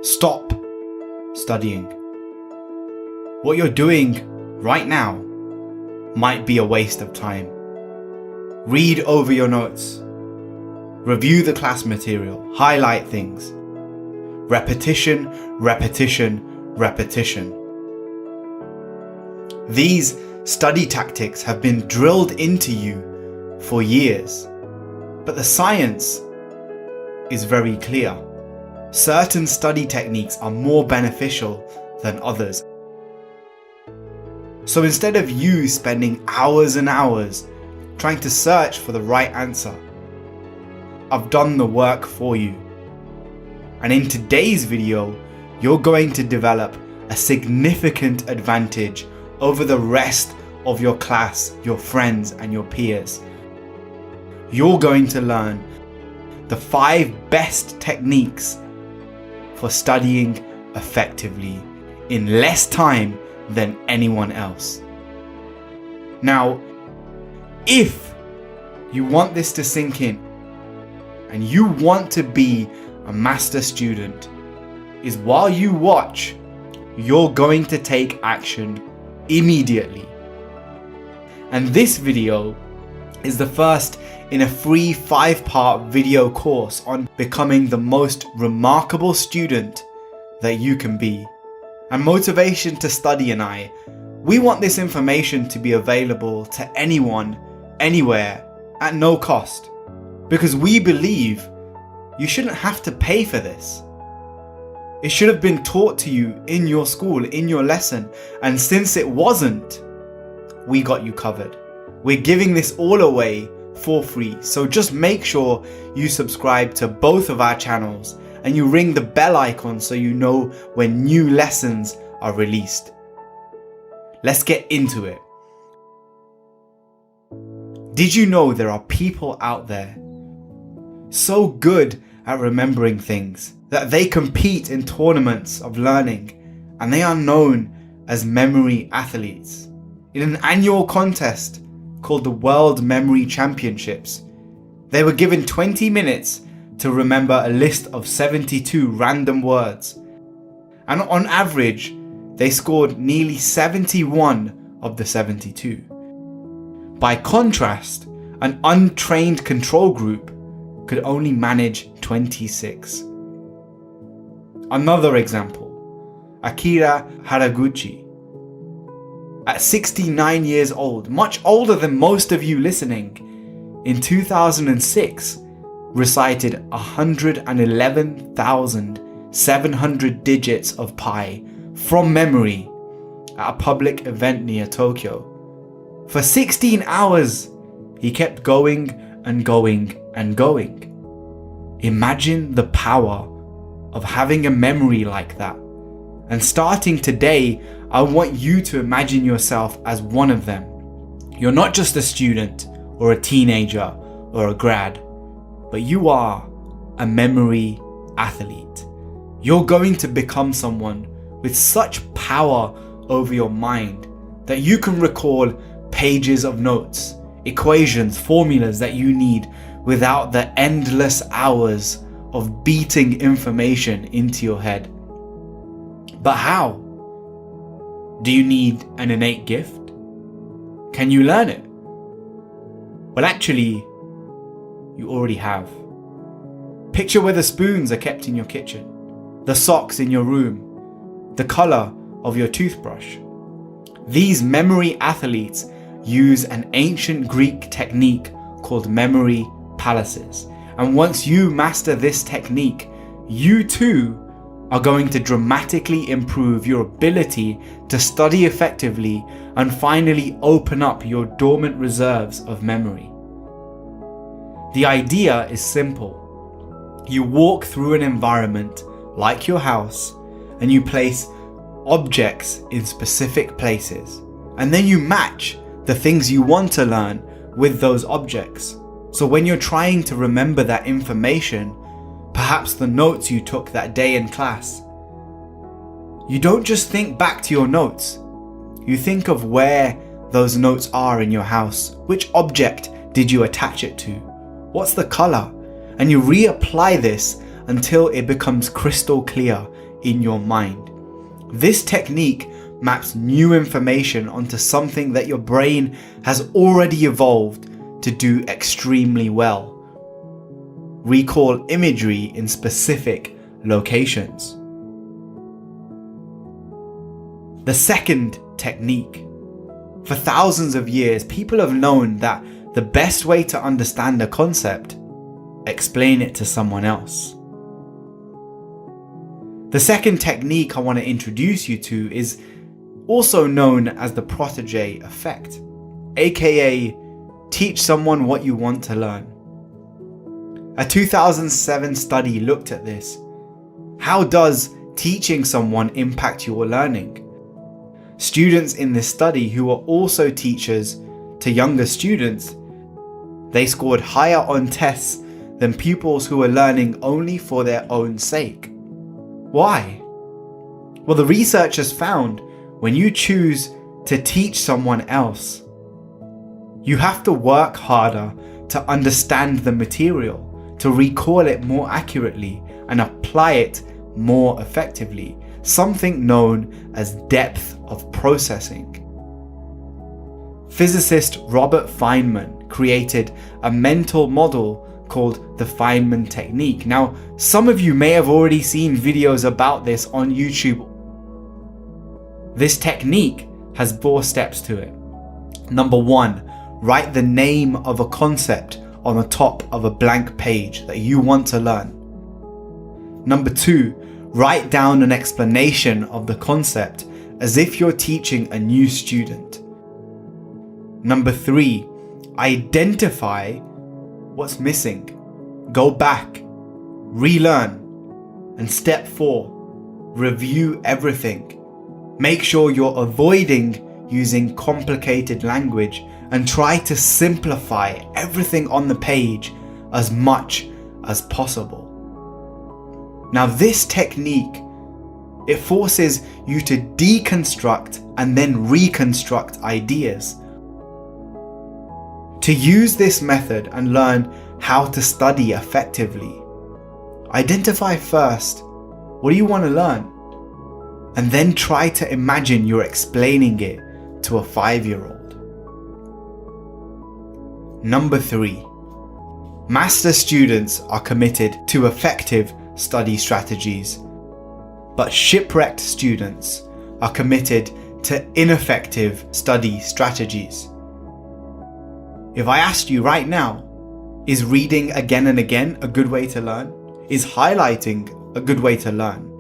Stop studying. What you're doing right now might be a waste of time. Read over your notes. Review the class material. Highlight things. Repetition, repetition, repetition. These study tactics have been drilled into you for years, but the science is very clear. Certain study techniques are more beneficial than others. So instead of you spending hours and hours trying to search for the right answer, I've done the work for you. And in today's video, you're going to develop a significant advantage over the rest of your class, your friends, and your peers. You're going to learn the 5 best techniques for studying effectively in less time than anyone else. Now, if you want this to sink in and you want to be a master student, is while you watch, you're going to take action immediately. And this video is the first in a free 5-part video course on becoming the most remarkable student that you can be. And Motivation to Study and I, we want this information to be available to anyone, anywhere, at no cost. Because we believe you shouldn't have to pay for this. It should have been taught to you in your school, in your lesson. And since it wasn't, we got you covered. We're giving this all away for free. So just make sure you subscribe to both of our channels and you ring the bell icon so you know when new lessons are released. Let's get into it. Did you know there are people out there so good at remembering things that they compete in tournaments of learning and they are known as memory athletes? In an annual contest called the World Memory Championships, they were given 20 minutes to remember a list of 72 random words. And on average, they scored nearly 71 of the 72. By contrast, an untrained control group could only manage 26. Another example, Akira Haraguchi. At 69 years old, much older than most of you listening, in 2006, recited 111,700 digits of pi from memory at a public event near Tokyo. For 16 hours, he kept going and going and going. Imagine the power of having a memory like that. And starting today, I want you to imagine yourself as one of them. You're not just a student or a teenager or a grad, but you are a memory athlete. You're going to become someone with such power over your mind that you can recall pages of notes, equations, formulas that you need without the endless hours of beating information into your head. But how? Do you need an innate gift? Can you learn it? Well, actually, you already have. Picture where the spoons are kept in your kitchen, the socks in your room, the color of your toothbrush. These memory athletes use an ancient Greek technique called memory palaces. And once you master this technique, you too are going to dramatically improve your ability to study effectively and finally open up your dormant reserves of memory. The idea is simple. You walk through an environment like your house and you place objects in specific places, and then you match the things you want to learn with those objects. So when you're trying to remember that information, perhaps the notes you took that day in class, you don't just think back to your notes. You think of where those notes are in your house. Which object did you attach it to? What's the color? And you reapply this until it becomes crystal clear in your mind. This technique maps new information onto something that your brain has already evolved to do extremely well. Recall imagery in specific locations. The second technique. For thousands of years, people have known that the best way to understand a concept, explain it to someone else. The second technique I want to introduce you to is also known as the protege effect, aka teach someone what you want to learn. A 2007 study looked at this. How does teaching someone impact your learning? Students in this study who were also teachers to younger students, they scored higher on tests than pupils who were learning only for their own sake. Why? Well, the researchers found when you choose to teach someone else, you have to work harder to understand the material, to recall it more accurately and apply it more effectively, something known as depth of processing. Physicist Robert Feynman created a mental model called the Feynman technique. Now, some of you may have already seen videos about this on YouTube. This technique has 4 steps to it. Number 1, write the name of a concept on the top of a blank page that you want to learn. Number 2, write down an explanation of the concept as if you're teaching a new student. Number 3, identify what's missing. Go back, relearn. And step 4, review everything. Make sure you're avoiding using complicated language and try to simplify everything on the page as much as possible. Now, this technique, it forces you to deconstruct and then reconstruct ideas. To use this method and learn how to study effectively, identify first what do you want to learn, and then try to imagine you're explaining it to a 5-year-old. Number 3, master students are committed to effective study strategies, but shipwrecked students are committed to ineffective study strategies. If I asked you right now, is reading again and again a good way to learn? Is highlighting a good way to learn?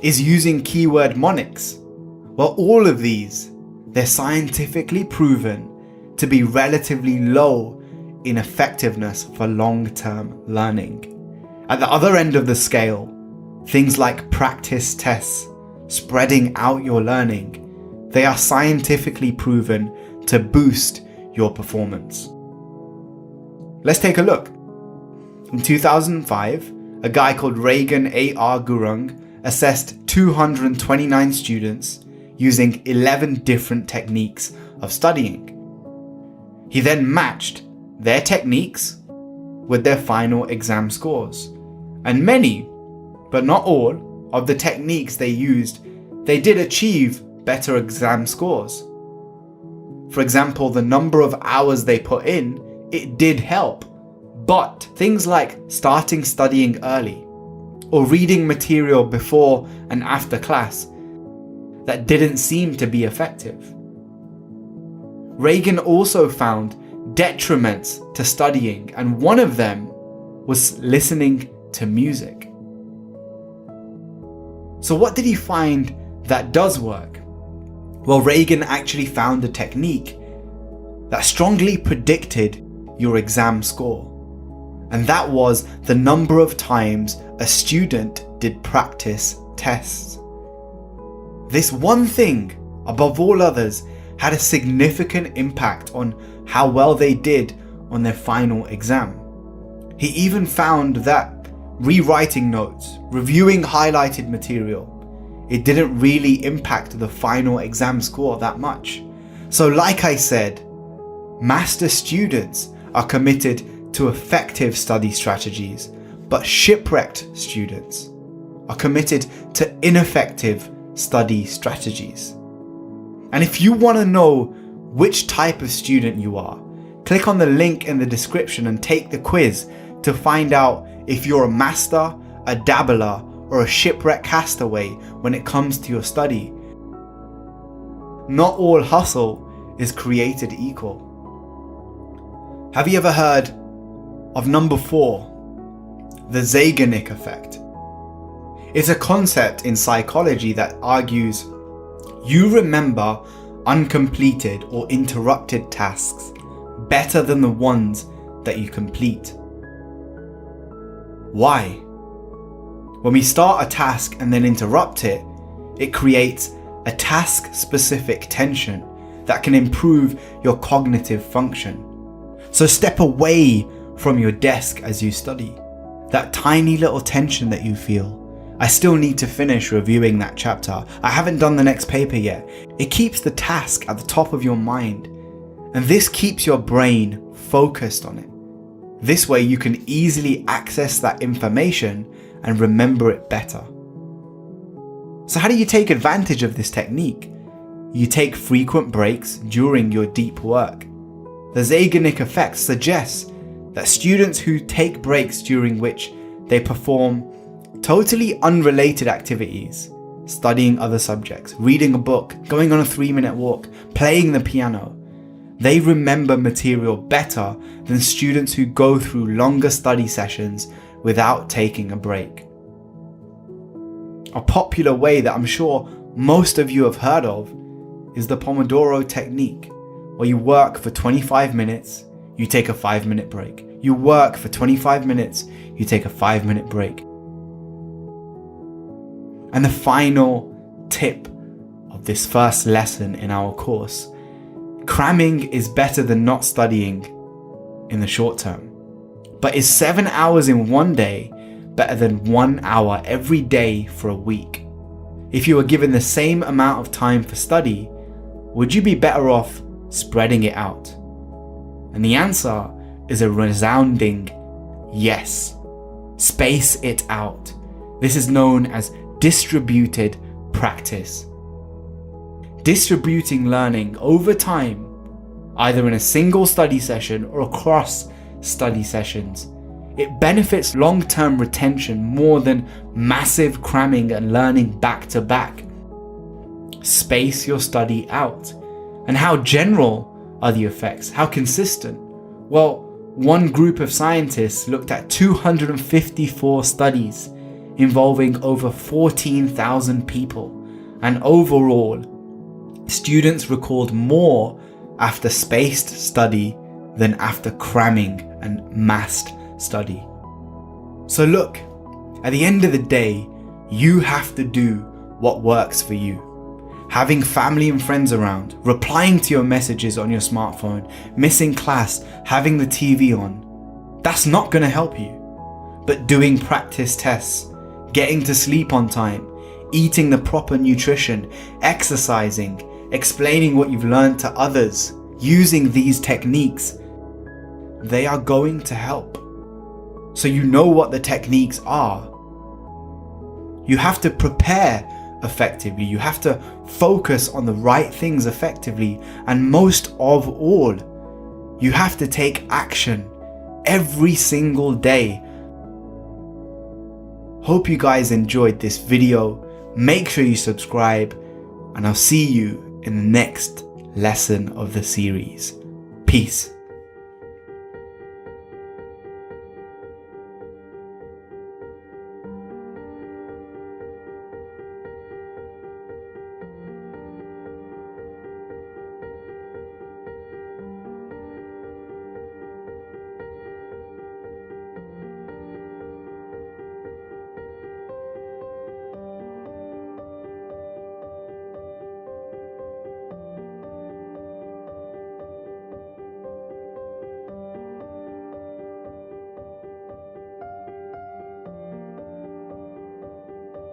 Is using keyword mnemonics? Well, all of these, they're scientifically proven to be relatively low in effectiveness for long-term learning. At the other end of the scale, things like practice tests, spreading out your learning, they are scientifically proven to boost your performance. Let's take a look. In 2005, a guy called Reagan A.R. Gurung assessed 229 students using 11 different techniques of studying. He then matched their techniques with their final exam scores. And many, but not all, of the techniques they used, they did achieve better exam scores. For example, the number of hours they put in, it did help. But things like starting studying early or reading material before and after class, that didn't seem to be effective. Reagan also found detriments to studying, and one of them was listening to music. So what did he find that does work? Well, Reagan actually found a technique that strongly predicted your exam score. And that was the number of times a student did practice tests. This one thing, above all others, had a significant impact on how well they did on their final exam. He even found that rewriting notes, reviewing highlighted material, it didn't really impact the final exam score that much. So like I said, master students are committed to effective study strategies, But shipwrecked students are committed to ineffective study strategies. And if you want to know which type of student you are, click on the link in the description and take the quiz to find out if you're a master, a dabbler, or a shipwreck castaway when it comes to your study. Not all hustle is created equal. Have you ever heard of number 4, the Zeigarnik effect? It's a concept in psychology that argues you remember uncompleted or interrupted tasks better than the ones that you complete. Why? When we start a task and then interrupt it, it creates a task-specific tension that can improve your cognitive function. So step away from your desk as you study. That tiny little tension that you feel. I still need to finish reviewing that chapter. I haven't done the next paper yet. It keeps the task at the top of your mind. And this keeps your brain focused on it. This way you can easily access that information and remember it better. So how do you take advantage of this technique? You take frequent breaks during your deep work. The Zeigarnik effect suggests that students who take breaks during which they perform totally unrelated activities, studying other subjects, reading a book, going on a 3-minute walk, playing the piano, they remember material better than students who go through longer study sessions without taking a break. A popular way that I'm sure most of you have heard of is the Pomodoro technique, where you work for 25 minutes, you take a 5-minute break. You work for 25 minutes, you take a 5-minute break. And the final tip of this first lesson in our course: cramming is better than not studying in the short term. But is 7 hours in one day better than 1 hour every day for a week? If you were given the same amount of time for study, would you be better off spreading it out? And the answer is a resounding yes. Space it out. This is known as distributed practice. Distributing learning over time, either in a single study session or across study sessions, it benefits long-term retention more than massive cramming and learning back to back. Space your study out. And how general are the effects? How consistent? Well, one group of scientists looked at 254 studies involving over 14,000 people, and overall, students recalled more after spaced study than after cramming and massed study. So look, at the end of the day, you have to do what works for you. Having family and friends around, replying to your messages on your smartphone, missing class, having the TV on, that's not going to help you. But doing practice tests, getting to sleep on time, eating the proper nutrition, exercising, explaining what you've learned to others, using these techniques, they are going to help. So you know what the techniques are. You have to prepare effectively. You have to focus on the right things effectively. And most of all, you have to take action every single day. Hope you guys enjoyed this video. Make sure you subscribe, and I'll see you in the next lesson of the series. Peace.